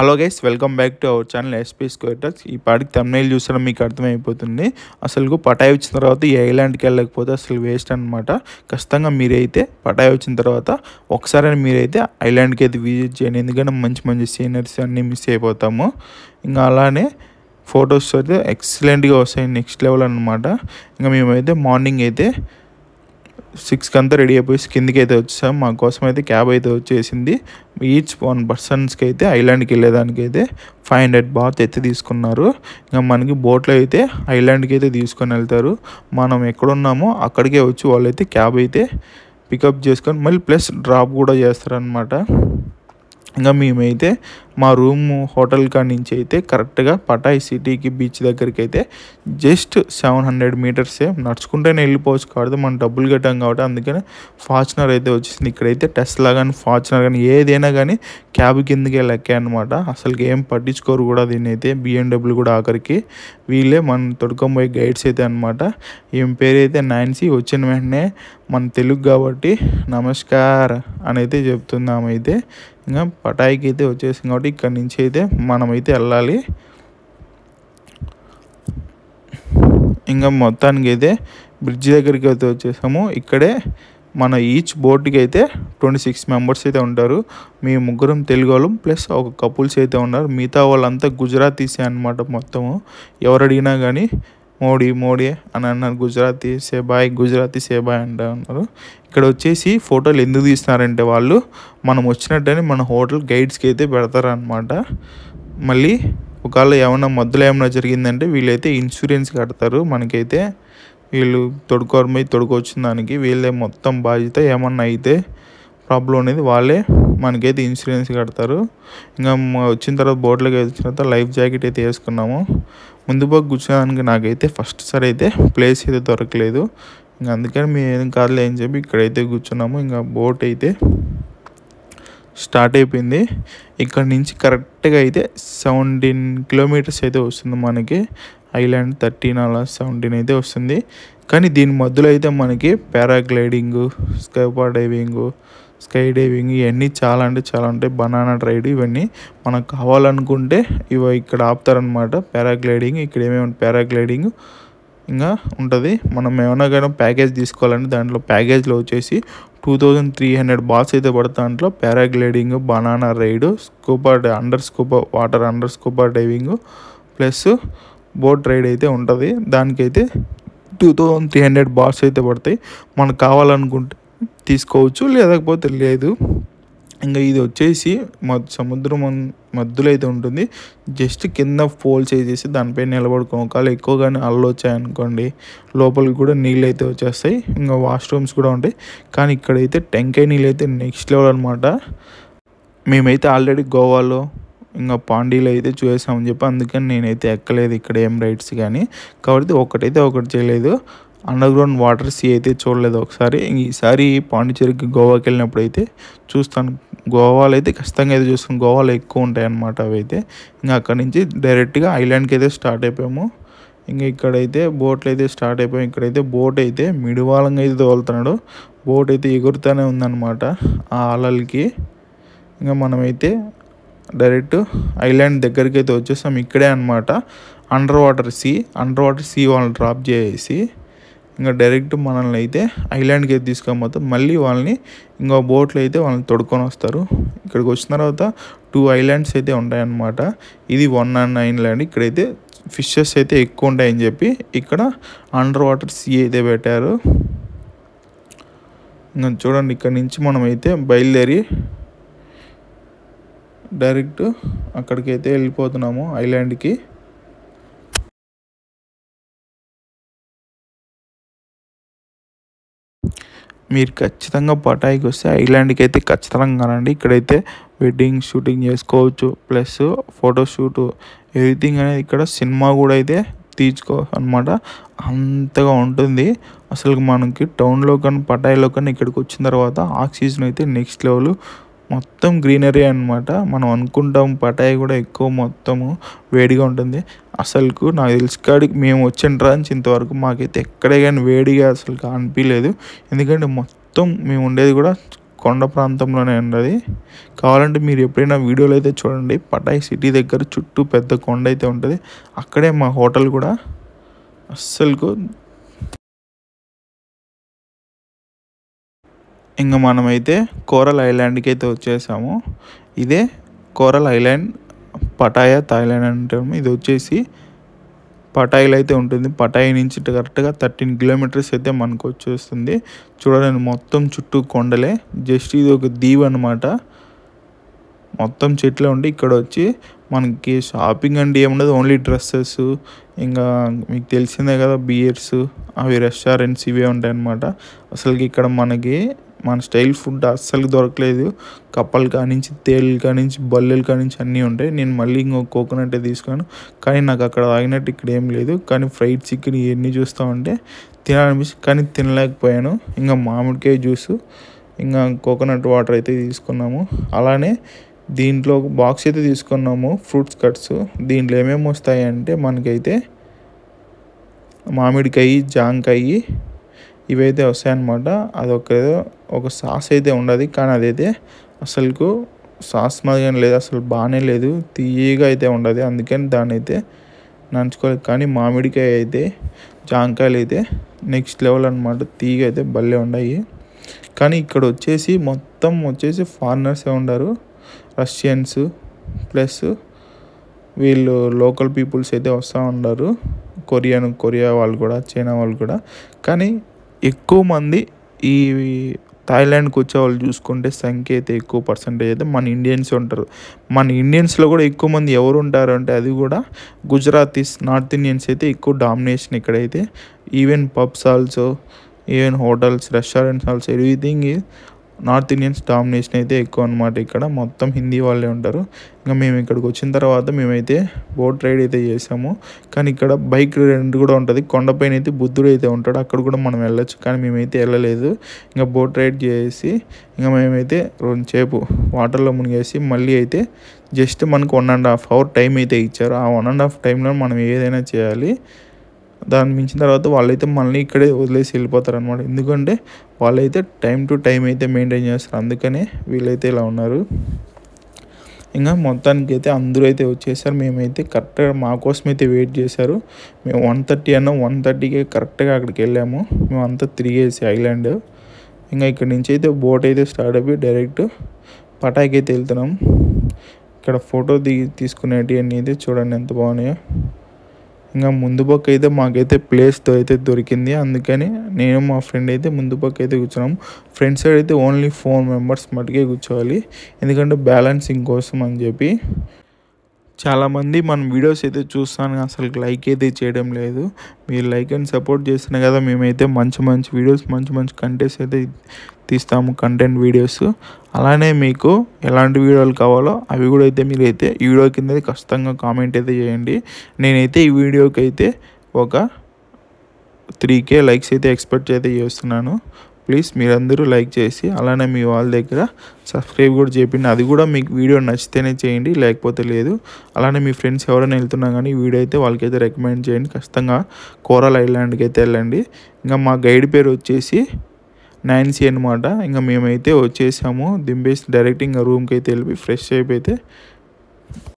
Hello guys, welcome back to our channel SP square talks. ఈ పాటికి thumbnail చూసారా మీకు అర్థమైపోతుంది. అసలు పటాయి వచ్చిన తర్వాత ఈ ఐలాండ్కి వెళ్ళకపోతే అసలు వేస్ట్ అనమాట. ఖచ్చితంగా మీరైతే పటాయి వచ్చిన తర్వాత ఒకసారి మీరైతే ఐలాండ్కి అయితే విజిట్ చేయండి. ఎందుకంటే మంచి మంచి సీనరీస్ అన్నీ మిస్ అయిపోతాము. ఇంకా అలానే ఫొటోస్ అయితే ఎక్సలెంట్గా వస్తాయి, నెక్స్ట్ లెవెల్ అనమాట. ఇంకా మేమైతే మార్నింగ్ అయితే 6కి అంతా రెడీ అయిపోయి కిందికి అయితే వచ్చేసాం. మా కోసం అయితే క్యాబ్ అయితే వచ్చేసింది. ఈచ్ 1 పర్సన్స్కి అయితే ఐలాండ్కి వెళ్ళేదానికి అయితే 500 బాత్ అయితే తీసుకున్నారు. ఇంకా మనకి బోట్లో అయితే ఐలాండ్కి అయితే తీసుకొని వెళ్తారు. మనం ఎక్కడున్నామో అక్కడికే వచ్చి వాళ్ళైతే క్యాబ్ అయితే పికప్ చేసుకొని మళ్ళీ ప్లస్ డ్రాప్ కూడా చేస్తారనమాట. ఇంకా మేమైతే మా రూమ్ హోటల్ కాడి నుంచి అయితే కరెక్ట్గా పటాయి సిటీకి బీచ్ దగ్గరికి అయితే జస్ట్ 700 మీటర్సే నడుచుకుంటేనే వెళ్ళిపోవచ్చు. కాబట్టి మనం డబ్బులు కట్టాం కాబట్టి అందుకని ఫార్చునర్ అయితే వచ్చేసింది. ఇక్కడైతే టెస్లా కానీ ఫార్చునర్ కానీ ఏదైనా కానీ క్యాబ్ కిందకే లెక్కే అనమాట. అసలుకి ఏం పట్టించుకోరు కూడా దీన్ని అయితే. BMW కూడా ఆఖరికి వీళ్ళే మన తొడుకొనిపోయే గైడ్స్ అయితే అనమాట. ఈమె పేరు అయితే నాన్సీ. వచ్చిన వెంటనే మన తెలుగు కాబట్టి నమస్కార్ అని అయితే చెప్తుంది ఆమె అయితే. ఇంకా పటాయికి అయితే వచ్చేసింది కాబట్టి ఇక్కడ నుంచి అయితే మనమైతే వెళ్ళాలి. ఇంకా మొత్తానికి అయితే బ్రిడ్జ్ దగ్గరికి అయితే వచ్చేసాము. ఇక్కడే మన ఈచ్ బోట్కి అయితే 26 మెంబర్స్ అయితే ఉంటారు. మీ ముగ్గురం తెలుగు వాళ్ళం ప్లస్ ఒక కపుల్స్ అయితే ఉన్నారు. మిగతా వాళ్ళంతా గుజరాతీసే అనమాట. మొత్తము ఎవరు అడిగినా కానీ మోడీ మోడీ అని అన్నారు. గుజరాతీ సేబాయ్ అంటూ ఉన్నారు. ఇక్కడ వచ్చేసి ఫోటోలు ఎందుకు తీస్తున్నారంటే వాళ్ళు మనం వచ్చినట్టని మన హోటల్ గైడ్స్కి అయితే పెడతారనమాట. మళ్ళీ ఒకవేళ మధ్యలో ఏమైనా జరిగిందంటే వీళ్ళైతే ఇన్సూరెన్స్ కడతారు మనకైతే. వీళ్ళు తొడుకొచ్చిన దానికి వీళ్ళే మొత్తం బాధ్యత. ఏమన్నా అయితే ప్రాబ్లం అనేది వాళ్ళే మనకైతే ఇన్సూరెన్స్ కడతారు. ఇంకా వచ్చిన తర్వాత బోట్లోకి వచ్చిన తర్వాత లైఫ్ జాకెట్ అయితే వేసుకున్నాము. ముందు బాగా కూర్చోడానికి నాకైతే ఫస్ట్ సారి అయితే ప్లేస్ అయితే దొరకలేదు. ఇంకా అందుకని మేము కాదులే అని చెప్పి ఇక్కడైతే కూర్చున్నాము. ఇంకా బోట్ అయితే స్టార్ట్ అయిపోయింది. ఇక్కడ నుంచి కరెక్ట్గా అయితే 17 కిలోమీటర్స్ అయితే వస్తుంది మనకి ఐలాండ్. 13 అలా 17 అయితే వస్తుంది. కానీ దీని మధ్యలో అయితే మనకి పారాగ్లైడింగ్, స్కై డైవింగ్ ఇవన్నీ చాలా అంటే చాలా ఉంటాయి. బనానా రైడ్ ఇవన్నీ మనకు కావాలనుకుంటే ఇవి ఇక్కడ ఆపుతారనమాట. పారాగ్లైడింగ్ ఇక్కడ ఏమేమి పారాగ్లైడింగ్ ఇంకా ఉంటుంది. మనం ఏమైనా కానీ ప్యాకేజ్ తీసుకోవాలంటే దాంట్లో ప్యాకేజ్లో వచ్చేసి 2300 బాత్స్ అయితే పడుతుంది. దాంట్లో paragliding, banana ride, under scuba diving plus boat ride అయితే ఉంటుంది. దానికైతే 2300 బాత్స్ అయితే పడతాయి. మనకు కావాలనుకుంటే తీసుకోవచ్చు, లేకపోతే లేదు. ఇంకా ఇది వచ్చేసి సముద్రం మధ్యలో అయితే ఉంటుంది. జస్ట్ కింద ఫోల్స్ వేసేసి దానిపై నిలబడుకోవాలి. ఒకవేళ ఎక్కువగానే అల్లు వచ్చాయనుకోండి లోపలికి కూడా నీళ్ళు అయితే వచ్చేస్తాయి. ఇంకా వాష్రూమ్స్ కూడా ఉంటాయి. కానీ ఇక్కడైతే టెంకాయ నీళ్ళు అయితే నెక్స్ట్ లెవెల్ అనమాట. మేమైతే ఆల్రెడీ గోవాలో ఇంకా పాండీలో అయితే చూసామని చెప్పి అందుకని నేనైతే ఎక్కలేదు ఇక్కడ ఏం రైడ్స్ కానీ. కాబట్టి ఒకటి చేయలేదు. అండర్ గ్రౌండ్ వాటర్ సీ అయితే చూడలేదు ఒకసారి. ఈసారి పాండిచేరికి గోవాకి వెళ్ళినప్పుడు అయితే చూస్తాను. గోవాలో అయితే ఖచ్చితంగా అయితే చూస్తాను. గోవాలో ఎక్కువ ఉంటాయి అన్నమాట అవి అయితే. ఇంకా అక్కడి నుంచి డైరెక్ట్గా ఐలాండ్కి అయితే స్టార్ట్ అయిపోయాము. ఇంకా ఇక్కడైతే బోట్లు అయితే స్టార్ట్ అయిపోయాము. ఇక్కడైతే బోట్ అయితే మిడివాలంగా అయితే తోలుతున్నాడు. బోట్ అయితే ఎగురుతూనే ఉందన్నమాట ఆ అలలకి. ఇంకా మనమైతే డైరెక్ట్ ఐలాండ్ దగ్గరికి అయితే వచ్చేసాం. ఇక్కడే అనమాట అండర్ వాటర్ సీ వాళ్ళని డ్రాప్ చేసి ఇంకా డైరెక్ట్ మనల్ని అయితే ఐలాండ్కి అయితే తీసుకొని మళ్ళీ వాళ్ళని ఇంకో బోట్లో అయితే వాళ్ళని తొడుకొని వస్తారు. ఇక్కడికి వచ్చిన తర్వాత 2 ఐలాండ్స్ అయితే ఉంటాయన్నమాట. ఇది 1 ఐలాండ్. ఇక్కడైతే ఫిషెస్ అయితే ఎక్కువ ఉంటాయని చెప్పి ఇక్కడ అండర్ వాటర్ సీ అయితే పెట్టారు. ఇంకా చూడండి, ఇక్కడ నుంచి మనమైతే బయలుదేరి డైరెక్ట్ అక్కడికైతే వెళ్ళిపోతున్నాము ఐలాండ్కి. మీరు ఖచ్చితంగా పటాయికి వస్తే ఐలాండ్కి అయితే ఖచ్చితంగా రండి. ఇక్కడైతే వెడ్డింగ్ షూటింగ్ చేసుకోవచ్చు ప్లస్ ఫోటోషూట్ ఎవ్రీథింగ్ అనేది ఇక్కడ సినిమా కూడా అయితే అనమాట. అంతగా ఉంటుంది. అసలు మనకి టౌన్లో కానీ పటాయిలో కానీ ఇక్కడికి వచ్చిన తర్వాత ఆక్సిజన్ అయితే నెక్స్ట్ లెవెల్. మొత్తం గ్రీనరీ అనమాట. మనం అనుకుంటాం పటాయి కూడా ఎక్కువ మొత్తము వేడిగా ఉంటుంది. అసలుకు నాకు తెలిసి కాడికి మేము వచ్చిన రాంచి ఇంతవరకు మాకైతే ఎక్కడే కానీ వేడిగా అసలు అనిపించలేదు. ఎందుకంటే మొత్తం మేము ఉండేది కూడా కొండ ప్రాంతంలోనే ఉన్నది. కావాలంటే మీరు ఎప్పుడైనా వీడియోలో అయితే చూడండి. పటాయ్ సిటీ దగ్గర చుట్టూ పెద్ద కొండ అయితే ఉంటుంది. అక్కడే మా హోటల్ కూడా. అస్సలుకు ఇంకా మనమైతే కోరల్ ఐలాండ్కి అయితే వచ్చేసాము. ఇదే కోరల్ ఐలాండ్, పటాయా థాయిలాండ్ అంటాము. ఇది వచ్చేసి పటాయిలో అయితే ఉంటుంది. పటాయి నుంచి కరెక్ట్గా 13 కిలోమీటర్స్ అయితే మనకు వచ్చేస్తుంది. చూడండి మొత్తం చుట్టూ కొండలే. జస్ట్ ఇది ఒక దీవ్ అనమాట. మొత్తం చెట్లే ఉండి ఇక్కడ వచ్చి మనకి షాపింగ్ అంటే ఏముండదు, ఓన్లీ డ్రెస్సెస్, ఇంకా మీకు తెలిసిందే కదా బియర్స్, అవి రెస్టారెంట్స్ ఇవే ఉంటాయి అన్నమాట. అసలుకి ఇక్కడ మనకి మన స్టైల్ ఫుడ్ అస్సలు దొరకలేదు. కప్పలు కానించి, తేళ్ళు కానించి, బల్లెలు కానించి అన్నీ ఉంటాయి. నేను మళ్ళీ ఇంకో కోకోనట్ తీసుకున్నాను, కానీ నాకు అక్కడ తాగినట్టు ఇక్కడ ఏం లేదు. కానీ ఫ్రైడ్ చికెన్ ఇవన్నీ చూస్తామంటే తినాలనిపిస్తుంది, కానీ తినలేకపోయాను. ఇంకా మామిడికాయ జ్యూసు, ఇంకా కోకోనట్ వాటర్ అయితే తీసుకున్నాము. అలానే దీంట్లో ఒక బాక్స్ అయితే తీసుకున్నాము, ఫ్రూట్స్ కట్స్. దీంట్లో ఏమేమి వస్తాయి అంటే మనకైతే మామిడికాయ, జాంకాయ ఇవైతే వస్తాయన్నమాట. ఒక సాస్ అయితే ఉండదు, కానీ అదైతే అసలుకు సాస్ మాదిరిగా లేదు, అసలు బాగానే లేదు, తీయగా అయితే ఉండదు. అందుకని దాన్ని అయితే నంచుకోలేదు. కానీ మామిడికాయ అయితే, జాంకాయలు అయితే నెక్స్ట్ లెవెల్ అనమాట. తీగ అయితే భలే ఉన్నాయి. కానీ ఇక్కడ మొత్తం ఫారినర్సే ఉన్నారు, రష్యన్స్ ప్లస్ వీళ్ళు లోకల్ పీపుల్స్ అయితే వస్తూ ఉన్నారు. కొరియా వాళ్ళు కూడా, చైనా వాళ్ళు కూడా. కానీ ఎక్కువ మంది ఈ థాయిలాండ్కి వచ్చే వాళ్ళు చూసుకుంటే సంఖ్య అయితే ఎక్కువ పర్సంటేజ్ అయితే మన ఇండియన్స్ ఉంటారు. మన ఇండియన్స్లో కూడా ఎక్కువ మంది ఎవరు ఉంటారు అంటే అది కూడా గుజరాతీస్, నార్త్ ఇండియన్స్ అయితే ఎక్కువ డామినేషన్ ఇక్కడైతే. Even pubs also, even hotels, restaurants also, everything north Indians domination అయితే ఎక్కువ అనమాట. ఇక్కడ మొత్తం హిందీ వాళ్ళే ఉంటారు. ఇంకా మేము ఇక్కడికి వచ్చిన తర్వాత మేమైతే బోట్ రైడ్ అయితే చేసాము. కానీ ఇక్కడ బైక్ రైడ్ కూడా ఉంటుంది. కొండపైన అయితే బుద్ధుడు అయితే ఉంటాడు, అక్కడ కూడా మనం వెళ్ళొచ్చు, కానీ మేమైతే వెళ్ళలేదు. ఇంకా బోట్ రైడ్ చేసి ఇంకా మేమైతే 2 సేపు వాటర్లో మునిగేసి మళ్ళీ అయితే జస్ట్ మనకు 1.5 అవర్ టైం అయితే ఇచ్చారు. ఆ 1.5 టైంలో మనం ఏదైనా చేయాలి. దాన్ని మించిన తర్వాత వాళ్ళైతే మళ్ళీ ఇక్కడే వదిలేసి వెళ్ళిపోతారు అనమాట. ఎందుకంటే వాళ్ళైతే టైం టు టైం అయితే మెయింటైన్ చేస్తారు, అందుకనే వీళ్ళైతే ఇలా ఉన్నారు. ఇంకా మొత్తానికి అయితే అందరూ అయితే వచ్చేసారు. మేమైతే కరెక్ట్గా మా కోసం అయితే వెయిట్ చేశారు. మేము 1:30 అన్నా, 1:30కే కరెక్ట్గా అక్కడికి వెళ్ళాము. మేము అంతా తిరిగేసి ఐలాండ్. ఇంకా ఇక్కడి నుంచి అయితే బోట్ అయితే స్టార్ట్ అయిపోయి డైరెక్ట్ పటాయికి అయితే వెళ్తున్నాం. ఇక్కడ ఫోటో తీసుకునేటి అన్నీ అయితే చూడండి ఎంత బాగున్నాయో. ఇంకా ముందు పక్క అయితే మాకైతే ప్లేస్తో అయితే దొరికింది, అందుకని నేను మా ఫ్రెండ్ అయితే ముందు పక్క అయితే కూర్చున్నాము. ఫ్రంట్ సైడ్ అయితే ఓన్లీ 4 మెంబర్స్ మటుకే కూర్చోవాలి, ఎందుకంటే బ్యాలెన్సింగ్ కోసం అని చెప్పి. చాలామంది మన వీడియోస్ అయితే చూస్తాను అసలు లైక్ అయితే చేయడం లేదు. మీరు లైక్ అండ్ సపోర్ట్ చేస్తున్నా కదా మేమైతే మంచి వీడియోస్, మంచి కంటెంట్స్ అయితే తీస్తాము, కంటెంట్ వీడియోస్. అలానే మీకు ఎలాంటి వీడియోలు కావాలో అవి కూడా అయితే మీరైతే ఈ వీడియో కింద ఖచ్చితంగా కామెంట్ అయితే చేయండి. నేనైతే ఈ వీడియోకి అయితే ఒక 3K లైక్స్ అయితే ఎక్స్పెక్ట్ అయితే చేస్తున్నాను. ప్లీజ్ మీరందరూ లైక్ చేసి అలానే మీ వాళ్ళ దగ్గర సబ్స్క్రైబ్ కూడా చేయండి. అది కూడా మీకు వీడియో నచ్చితేనే చేయండి, లేకపోతే లేదు. అలానే మీ ఫ్రెండ్స్ ఎవరైనా వెళ్తున్నా కానీ ఈ వీడియో అయితే వాళ్ళకైతే రికమెండ్ చేయండి. ఖచ్చితంగా కోరల్ ఐలాండ్కి అయితే వెళ్ళండి. ఇంకా మా గైడ్ పేరు వచ్చేసి నాన్సీ అనమాట. ఇంకా మేమైతే వచ్చేసాము, దింపేసి డైరెక్ట్ ఇంకా రూమ్కి అయితే వెళ్ళి ఫ్రెష్ అయిపోతే